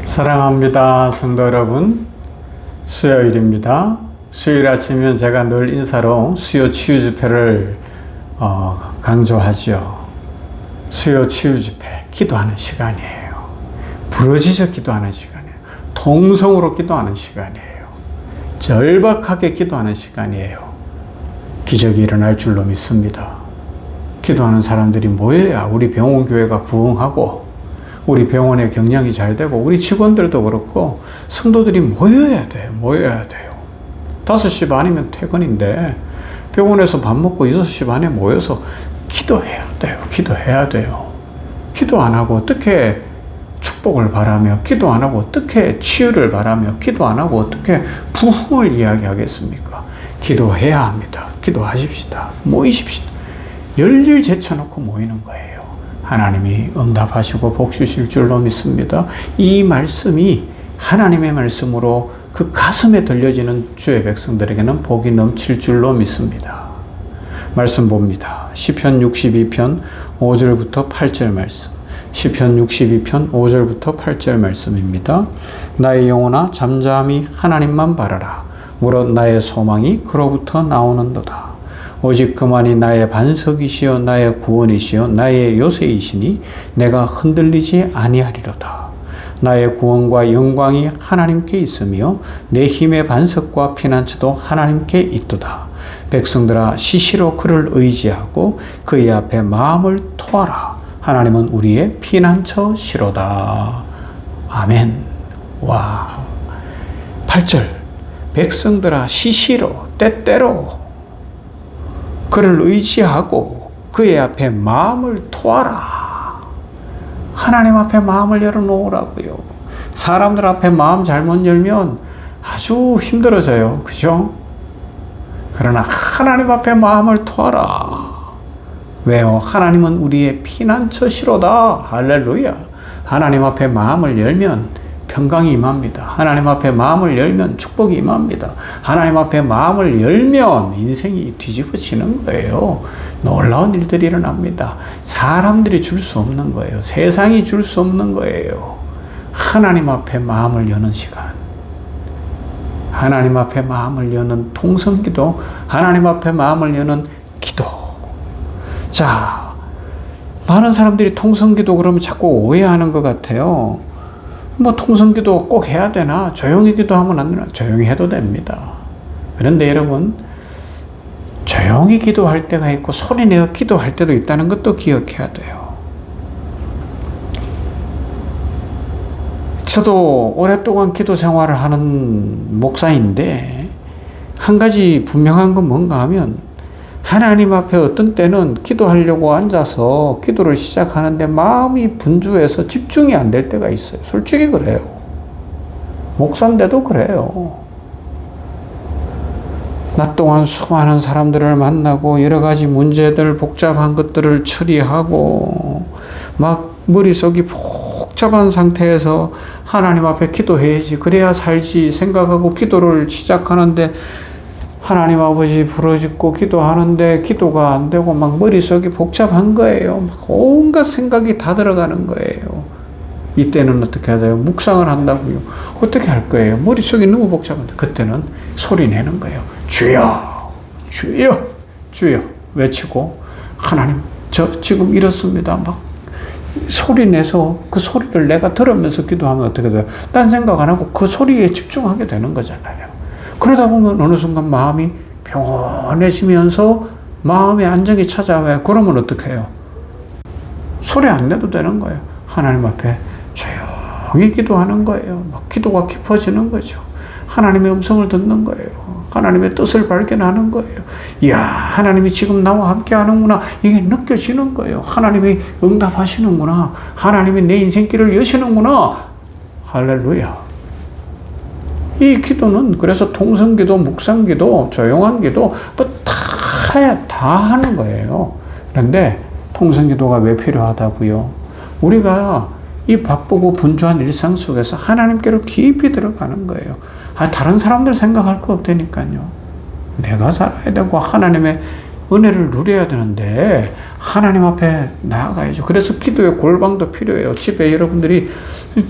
사랑합니다. 성도 여러분, 수요일입니다. 수요일 아침이면 제가 늘 인사로 수요 치유 집회를 강조하죠. 수요 치유 집회, 기도하는 시간이에요. 부르짖어 기도하는 시간이에요. 통성으로 기도하는 시간이에요. 절박하게 기도하는 시간이에요. 기적이 일어날 줄로 믿습니다. 기도하는 사람들이 모여야 우리 병원교회가 부흥하고 우리 병원의 경영이 잘 되고 우리 직원들도 그렇고 성도들이 모여야 돼요. 5시 반이면 퇴근인데 병원에서 밥 먹고 6시 반에 모여서 기도해야 돼요. 기도 안 하고 어떻게 축복을 바라며, 기도 안 하고 어떻게 치유를 바라며, 기도 안 하고 어떻게 부흥을 이야기하겠습니까? 기도해야 합니다. 기도하십시다. 모이십시다. 열일 제쳐놓고 모이는 거예요. 하나님이 응답하시고 복 주실 줄로 믿습니다. 이 말씀이 하나님의 말씀으로 그 가슴에 들려지는 주의 백성들에게는 복이 넘칠 줄로 믿습니다. 말씀 봅니다. 시편 62편 5절부터 8절 말씀. 시편 62편 5절부터 8절 말씀입니다. 나의 영혼아 잠잠히 하나님만 바라라. 무릇 나의 소망이 그로부터 나오는도다. 오직 그만이 나의 반석이시요 나의 구원이시요 나의 요새이시니 내가 흔들리지 아니하리로다. 나의 구원과 영광이 하나님께 있으며 내 힘의 반석과 피난처도 하나님께 있도다. 백성들아 시시로 그를 의지하고 그의 앞에 마음을 토하라. 하나님은 우리의 피난처시로다. 아멘. 와. 8절. 백성들아 시시로 때때로 그를 의지하고 그의 앞에 마음을 토하라. 하나님 앞에 마음을 열어놓으라고요. 사람들 앞에 마음 잘못 열면 아주 힘들어져요. 그죠? 그러나 하나님 앞에 마음을 토하라. 왜요? 하나님은 우리의 피난처시로다. 할렐루야. 하나님 앞에 마음을 열면 평강이 임합니다. 하나님 앞에 마음을 열면 축복이 임합니다. 하나님 앞에 마음을 열면 인생이 뒤집어지는 거예요. 놀라운 일들이 일어납니다. 사람들이 줄 수 없는 거예요. 세상이 줄 수 없는 거예요. 하나님 앞에 마음을 여는 시간. 하나님 앞에 마음을 여는 통성기도, 하나님 앞에 마음을 여는 기도. 자, 많은 사람들이 통성기도 그러면 자꾸 오해하는 것 같아요. 통성기도 꼭 해야 되나? 조용히 기도하면 안 되나? 조용히 해도 됩니다. 그런데 여러분, 조용히 기도할 때가 있고 소리내어 기도할 때도 있다는 것도 기억해야 돼요. 저도 오랫동안 기도 생활을 하는 목사인데 한 가지 분명한 건 뭔가 하면 하나님 앞에 어떤 때는 기도하려고 앉아서 기도를 시작하는데 마음이 분주해서 집중이 안 될 때가 있어요. 솔직히 그래요. 목사인데도 그래요. 낮 동안 수많은 사람들을 만나고 여러 가지 문제들, 복잡한 것들을 처리하고 막 머릿속이 복잡한 상태에서 하나님 앞에 기도해야지, 그래야 살지 생각하고 기도를 시작하는데 하나님 아버지 부르짖고 기도하는데 기도가 안 되고 막 머릿속이 복잡한 거예요. 막 온갖 생각이 다 들어가는 거예요. 이때는 어떻게 해야 돼요? 묵상을 한다고요. 어떻게 할 거예요? 머릿속이 너무 복잡한데 그때는 소리 내는 거예요. 주여, 주여, 주여 외치고 하나님 저 지금 이렇습니다. 막 소리 내서 그 소리를 내가 들으면서 기도하면 어떻게 돼요? 딴 생각 안 하고 그 소리에 집중하게 되는 거잖아요. 그러다 보면 어느 순간 마음이 평온해지면서 마음의 안정이 찾아와요. 그러면 어떻게 해요? 소리 안 내도 되는 거예요. 하나님 앞에 조용히 기도하는 거예요. 막 기도가 깊어지는 거죠. 하나님의 음성을 듣는 거예요. 하나님의 뜻을 발견하는 거예요. 이야, 하나님이 지금 나와 함께 하는구나. 이게 느껴지는 거예요. 하나님이 응답하시는구나. 하나님이 내 인생길을 여시는구나. 할렐루야. 이 기도는 그래서 통성기도, 묵상기도, 조용한 기도 다 하는 거예요. 그런데 통성기도가 왜 필요하다고요? 우리가 이 바쁘고 분주한 일상 속에서 하나님께로 깊이 들어가는 거예요. 다른 사람들 생각할 거 없다니까요. 내가 살아야 되고 하나님의 은혜를 누려야 되는데 하나님 앞에 나아가야죠. 그래서 기도의 골방도 필요해요. 집에 여러분들이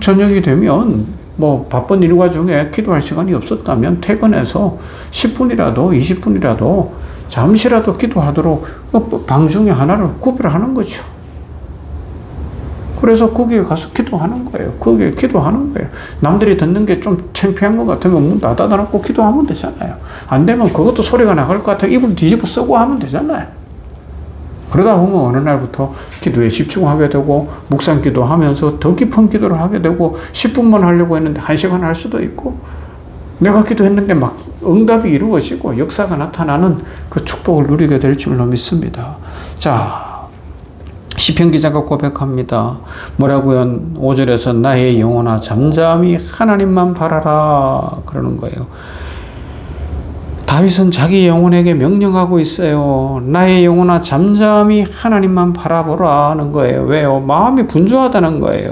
저녁이 되면 뭐 바쁜 일과 중에 기도할 시간이 없었다면 퇴근해서 10분이라도 20분이라도 잠시라도 기도하도록 방 중에 하나를 구별하는 거죠. 그래서 거기에 가서 기도하는 거예요. 거기에 기도하는 거예요. 남들이 듣는 게 좀 창피한 것 같으면 문 닫아놓고 기도하면 되잖아요. 안 되면 그것도 소리가 나갈 것 같으면 입을 뒤집어 쓰고 하면 되잖아요. 그러다 보면 어느 날부터 기도에 집중하게 되고 묵상 기도하면서 더 깊은 기도를 하게 되고 10분만 하려고 했는데 1시간 할 수도 있고 내가 기도했는데 막 응답이 이루어지고 역사가 나타나는 그 축복을 누리게 될 줄로 믿습니다. 자, 시편 기자가 고백합니다. 뭐라고요? 5절에서 나의 영혼아 잠잠히 하나님만 바라라 그러는 거예요. 다윗은 자기 영혼에게 명령하고 있어요. 나의 영혼아 잠잠히 하나님만 바라보라 하는 거예요. 왜요? 마음이 분주하다는 거예요.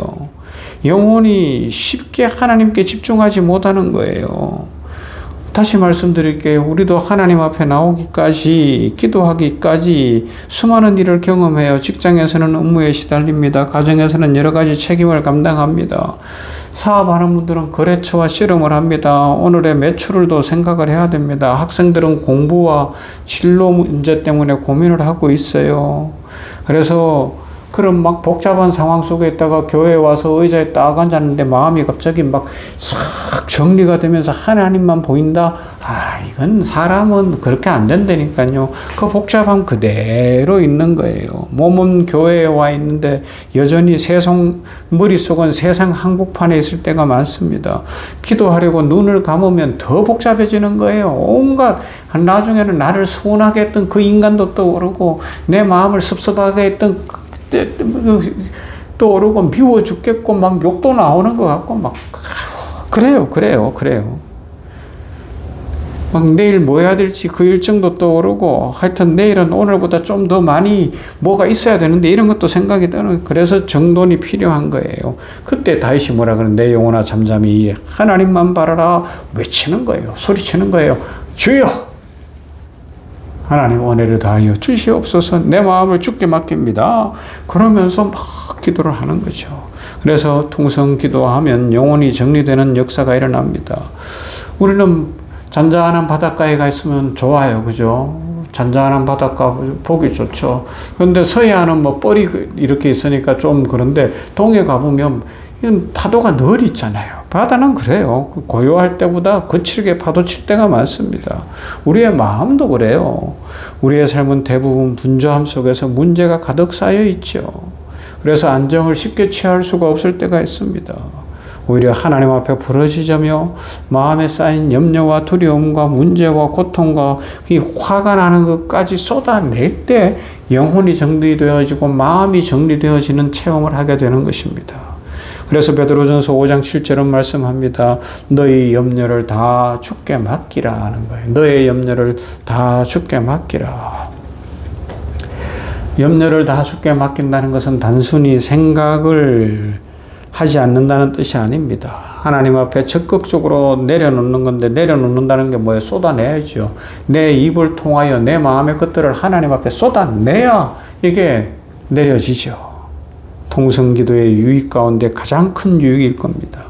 영혼이 쉽게 하나님께 집중하지 못하는 거예요. 다시 말씀드릴게요. 우리도 하나님 앞에 나오기까지, 기도하기까지 수많은 일을 경험해요. 직장에서는 업무에 시달립니다. 가정에서는 여러 가지 책임을 감당합니다. 사업하는 분들은 거래처와 씨름을 합니다. 오늘의 매출을도 생각을 해야 됩니다. 학생들은 공부와 진로 문제 때문에 고민을 하고 있어요. 그래서 그런 막 복잡한 상황 속에 있다가 교회에 와서 의자에 딱 앉았는데 마음이 갑자기 막 싹 정리가 되면서 하나님만 보인다? 아, 이건 사람은 그렇게 안 된다니까요. 그 복잡함 그대로 있는 거예요. 몸은 교회에 와 있는데 여전히 머릿속은 세상 한복판에 있을 때가 많습니다. 기도하려고 눈을 감으면 더 복잡해지는 거예요. 온갖, 나중에는 나를 서운하게 했던 그 인간도 떠오르고 내 마음을 섭섭하게 했던 또 오르고 미워 죽겠고 막 욕도 나오는 것 같고 막 그래요. 막 내일 뭐 해야 될지 그 일정도 떠오르고 하여튼 내일은 오늘보다 좀 더 많이 뭐가 있어야 되는데 이런 것도 생각이 드는. 그래서 정돈이 필요한 거예요. 그때 다윗이 뭐라 그러는 내 영혼아 잠잠히 하나님만 바라라 외치는 거예요. 소리치는 거예요. 주여 하나님 은혜를 다하여 주시옵소서. 내 마음을 주께 맡깁니다. 그러면서 막 기도를 하는 거죠. 그래서 통성 기도하면 영혼이 정리되는 역사가 일어납니다. 우리는 잔잔한 바닷가에 가 있으면 좋아요. 그죠? 잔잔한 바닷가 보기 좋죠. 그런데 서해안은 뭐 뻘이 이렇게 있으니까 좀 그런데 동해 가보면 이건 파도가 늘 있잖아요. 바다는 그래요. 고요할 때보다 거칠게 파도 칠 때가 많습니다. 우리의 마음도 그래요. 우리의 삶은 대부분 분주함 속에서 문제가 가득 쌓여 있죠. 그래서 안정을 쉽게 취할 수가 없을 때가 있습니다. 오히려 하나님 앞에 부르짖으며 마음에 쌓인 염려와 두려움과 문제와 고통과 이 화가 나는 것까지 쏟아낼 때 영혼이 정리되어지고 마음이 정리되어지는 체험을 하게 되는 것입니다. 그래서 베드로전서 5장 7절은 말씀합니다. 너희 염려를 다 주께 맡기라 하는 거예요. 너의 염려를 다 주께 맡기라. 염려를 다 주께 맡긴다는 것은 단순히 생각을 하지 않는다는 뜻이 아닙니다. 하나님 앞에 적극적으로 내려놓는 건데 내려놓는다는 게 뭐예요? 쏟아내야죠. 내 입을 통하여 내 마음의 것들을 하나님 앞에 쏟아내야 이게 내려지죠. 통성기도의 유익 가운데 가장 큰 유익일 겁니다.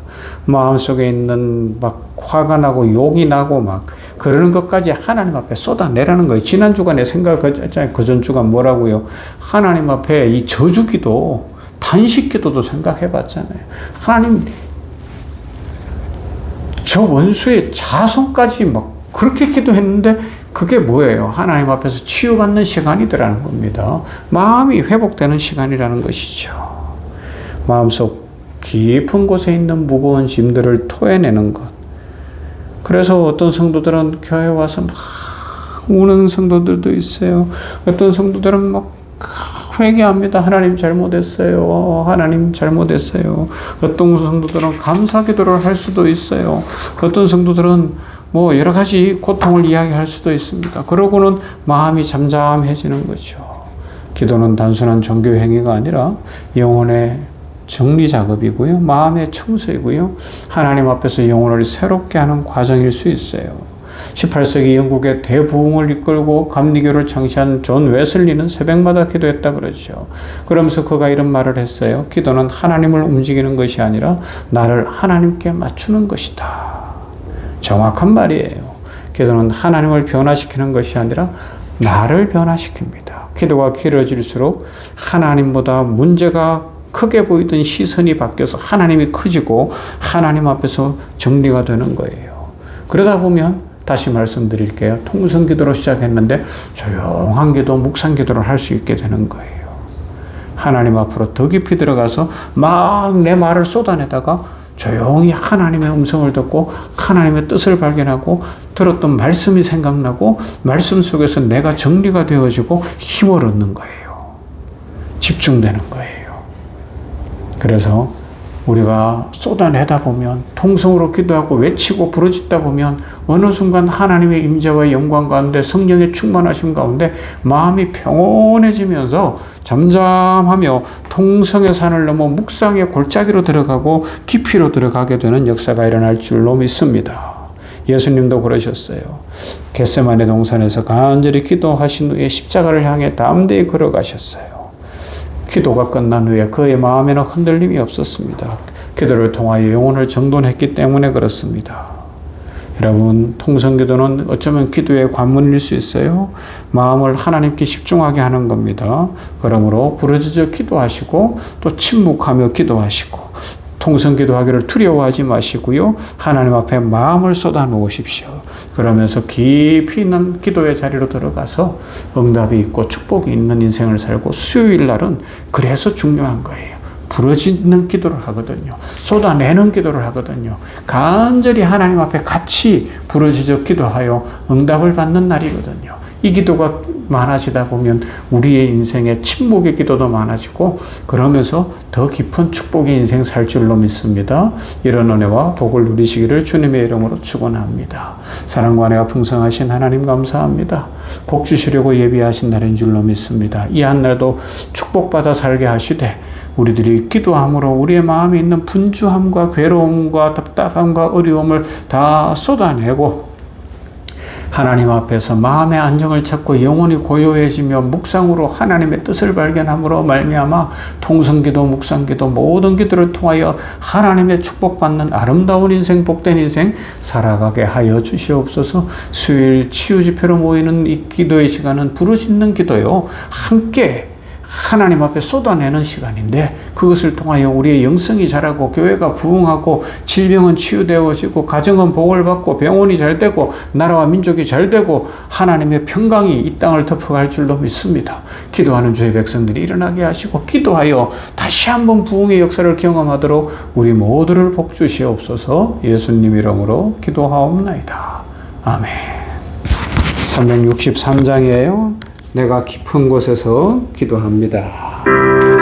마음속에 있는 막 화가 나고 욕이 나고 막 그러는 것까지 하나님 앞에 쏟아내라는 거예요. 지난 주간에 생각했잖아요. 그전 주간 뭐라고요? 하나님 앞에 이 저주기도 단식기도도 생각해 봤잖아요. 하나님 저 원수의 자손까지 막 그렇게 기도했는데 그게 뭐예요? 하나님 앞에서 치유받는 시간이더라는 겁니다. 마음이 회복되는 시간이라는 것이죠. 마음속 깊은 곳에 있는 무거운 짐들을 토해내는 것. 그래서 어떤 성도들은 교회 와서 막 우는 성도들도 있어요. 어떤 성도들은 막 회개합니다. 하나님 잘못했어요. 하나님 잘못했어요. 어떤 성도들은 감사 기도를 할 수도 있어요. 어떤 성도들은 뭐 여러 가지 고통을 이야기할 수도 있습니다. 그러고는 마음이 잠잠해지는 거죠. 기도는 단순한 종교 행위가 아니라 영혼의 정리 작업이고요. 마음의 청소이고요. 하나님 앞에서 영혼을 새롭게 하는 과정일 수 있어요. 18세기 영국의 대부흥을 이끌고 감리교를 창시한 존 웨슬리는 새벽마다 기도했다 그러죠. 그러면서 그가 이런 말을 했어요. 기도는 하나님을 움직이는 것이 아니라 나를 하나님께 맞추는 것이다. 정확한 말이에요. 기도는 하나님을 변화시키는 것이 아니라 나를 변화시킵니다. 기도가 길어질수록 하나님보다 문제가 크게 보이던 시선이 바뀌어서 하나님이 커지고 하나님 앞에서 정리가 되는 거예요. 그러다 보면 다시 말씀드릴게요. 통성기도로 시작했는데 조용한 기도, 묵상기도를 할 수 있게 되는 거예요. 하나님 앞으로 더 깊이 들어가서 막 내 말을 쏟아내다가 조용히 하나님의 음성을 듣고 하나님의 뜻을 발견하고 들었던 말씀이 생각나고 말씀 속에서 내가 정리가 되어지고 힘을 얻는 거예요. 집중되는 거예요. 그래서 우리가 쏟아내다 보면 통성으로 기도하고 외치고 부르짖다 보면 어느 순간 하나님의 임재와 영광 가운데 성령의 충만하심 가운데 마음이 평온해지면서 잠잠하며 통성의 산을 넘어 묵상의 골짜기로 들어가고 깊이로 들어가게 되는 역사가 일어날 줄로 믿습니다. 예수님도 그러셨어요. 겟세마네 동산에서 간절히 기도하신 후에 십자가를 향해 담대히 걸어가셨어요. 기도가 끝난 후에 그의 마음에는 흔들림이 없었습니다. 기도를 통하여 영혼을 정돈했기 때문에 그렇습니다. 여러분, 통성기도는 어쩌면 기도의 관문일 수 있어요. 마음을 하나님께 집중하게 하는 겁니다. 그러므로 부르짖어 기도하시고 또 침묵하며 기도하시고 통성기도하기를 두려워하지 마시고요. 하나님 앞에 마음을 쏟아놓으십시오. 그러면서 깊이 있는 기도의 자리로 들어가서 응답이 있고 축복이 있는 인생을 살고 수요일 날은 그래서 중요한 거예요. 부르짖는 기도를 하거든요. 쏟아내는 기도를 하거든요. 간절히 하나님 앞에 같이 부르짖어 기도하여 응답을 받는 날이거든요. 이 기도가 많아지다 보면 우리의 인생에 침묵의 기도도 많아지고 그러면서 더 깊은 축복의 인생 살 줄로 믿습니다. 이런 은혜와 복을 누리시기를 주님의 이름으로 축원합니다. 사랑과 은혜가 풍성하신 하나님 감사합니다. 복 주시려고 예비하신 날인 줄로 믿습니다. 이 한 날도 축복받아 살게 하시되 우리들이 기도함으로 우리의 마음에 있는 분주함과 괴로움과 답답함과 어려움을 다 쏟아내고 하나님 앞에서 마음의 안정을 찾고 영혼이 고요해지며 묵상으로 하나님의 뜻을 발견함으로 말미암아 통성기도, 묵상기도 모든 기도를 통하여 하나님의 축복받는 아름다운 인생, 복된 인생 살아가게 하여 주시옵소서. 수요일 치유집회로 모이는 이 기도의 시간은 부르짖는 기도요. 함께 하나님 앞에 쏟아내는 시간인데 그것을 통하여 우리의 영성이 자라고 교회가 부흥하고 질병은 치유되어지고 가정은 복을 받고 병원이 잘 되고 나라와 민족이 잘 되고 하나님의 평강이 이 땅을 덮어갈 줄로 믿습니다. 기도하는 주의 백성들이 일어나게 하시고 기도하여 다시 한번 부흥의 역사를 경험하도록 우리 모두를 복 주시옵소서. 예수님 이름으로 기도하옵나이다. 아멘. 363장이에요. 내가 깊은 곳에서 기도합니다.